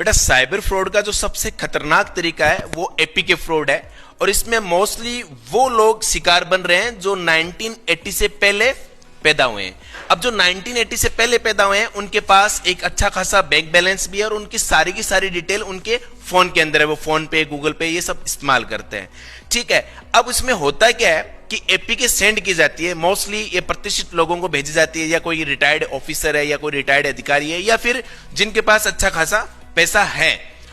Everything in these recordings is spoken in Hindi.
बेटा साइबर फ्रॉड का जो सबसे खतरनाक तरीका है वो एपीके फ्रॉड है, और इसमें मोस्टली वो लोग शिकार बन रहे हैं जो 1980 से पहले पैदा हुए हैं। अब जो 1980 से पहले पैदा हुए हैं उनके पास एक अच्छा खासा बैंक बैलेंस भी है और उनकी सारी की सारी डिटेल उनके फोन के अंदर है, वो फोन पे, गूगल पे ये सब इस्तेमाल करते हैं। ठीक है, अब इसमें होता क्या है कि एपीके सेंड की जाती है, मोस्टली ये प्रतिष्ठित लोगों को भेजी जाती है, या कोई रिटायर्ड ऑफिसर है या कोई रिटायर्ड अधिकारी है या फिर जिनके पास अच्छा खासा पैसा है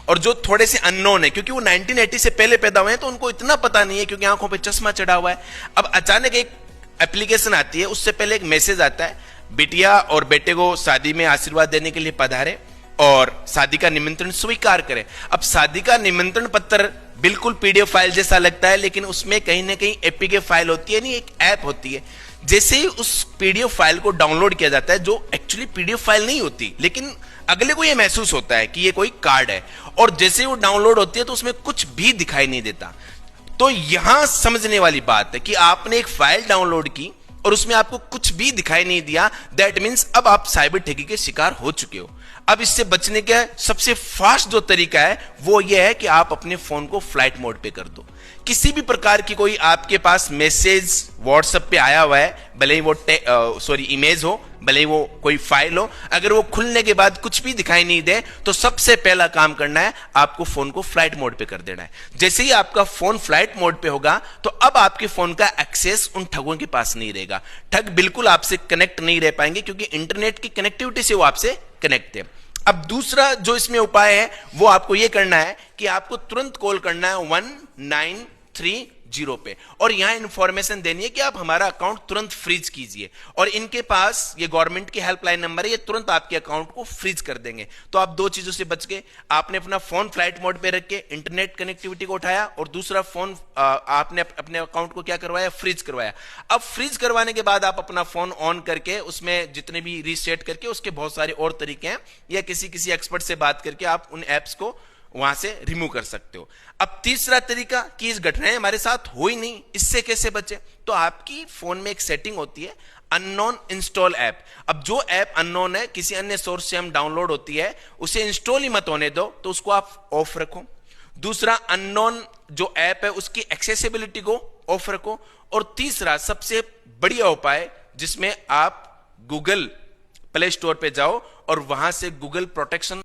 और जो थोड़े से अननोन है, क्योंकि वो 1980 से पहले पैदा हुए हैं तो उनको इतना पता नहीं है क्योंकि आंखों पे चश्मा चढ़ा हुआ है। अब अचानक एक एप्लीकेशन आती है, उससे पहले एक मैसेज आता है, बिटिया और बेटे को शादी में आशीर्वाद देने के लिए पधारे और शादी का निमंत्रण स्वीकार करें। अब शादी का निमंत्रण पत्र बिल्कुल पीडीएफ फाइल जैसा लगता है, लेकिन उसमें कहीं ना कहीं एपीके फाइल होती है, नहीं एक ऐप होती है। जैसे ही उस पीडीएफ फाइल को डाउनलोड किया जाता है, जो एक्चुअली पीडीएफ फाइल नहीं होती, लेकिन अगले को यह महसूस होता है कि ये कोई कार्ड है, और जैसे ही वो डाउनलोड होती है तो उसमें कुछ भी दिखाई नहीं देता। तो यहां समझने वाली बात है कि आपने एक फाइल डाउनलोड की और उसमें आपको कुछ भी दिखाई नहीं दिया, दैट मीन्स अब आप साइबर ठगी के शिकार हो चुके हो। अब इससे बचने का सबसे फास्ट जो तरीका है वो ये है कि आप अपने फोन को फ्लाइट मोड पे कर दो। किसी भी प्रकार की कोई आपके पास मैसेज व्हाट्सएप पे आया हुआ है, भले ही वो इमेज हो, भले ही वो कोई फाइल हो, अगर वो खुलने के बाद कुछ भी दिखाई नहीं दे तो सबसे पहला काम करना है आपको फोन को फ्लाइट मोड पे कर देना है। जैसे ही आपका फोन फ्लाइट मोड पे होगा तो अब आपके फोन का एक्सेस उन ठगों के पास नहीं रहेगा। ठग बिल्कुल आपसे कनेक्ट नहीं रह पाएंगे क्योंकि इंटरनेट की कनेक्टिविटी से वो आपसे कनेक्ट है। अब दूसरा जो इसमें उपाय है वो आपको ये करना है कि आपको तुरंत कॉल करना है 1930 पे, और यहां इंफॉर्मेशन देनी है कि आप हमारा अकाउंट तुरंत फ्रीज कीजिए, और इनके पास ये गवर्नमेंट की हेल्पलाइन नंबर है, ये तुरंत आपके अकाउंट को फ्रीज कर देंगे। तो आप दो चीजों से बच गए, आपने अपना फोन फ्लाइट मोड पे रख के इंटरनेट कनेक्टिविटी को उठाया, और दूसरा फोन आपने अपने अकाउंट को क्या करवाया, फ्रीज करवाया। अब फ्रीज करवाने के बाद आप अपना फोन ऑन करके उसमें जितने भी रीसेट करके उसके बहुत सारे और तरीके हैं, या किसी एक्सपर्ट से बात करके आप उन एप्स को वहां से रिमूव कर सकते हो। अब तीसरा तरीका कि इस घटनाएं हमारे साथ हो ही नहीं, इससे कैसे बचे, तो आपकी फोन में एक सेटिंग होती है अननोन इंस्टॉल ऐप। अब जो ऐप अननोन है, किसी अन्य सोर्स से हम डाउनलोड होती है, उसे इंस्टॉल ही मत होने दो, तो उसको आप ऑफ रखो। दूसरा, अननोन जो ऐप है उसकी एक्सेसिबिलिटी को ऑफ रखो। और तीसरा सबसे बढ़िया उपाय, जिसमें आप गूगल प्ले स्टोर पे जाओ और वहां से गूगल प्रोटेक्शन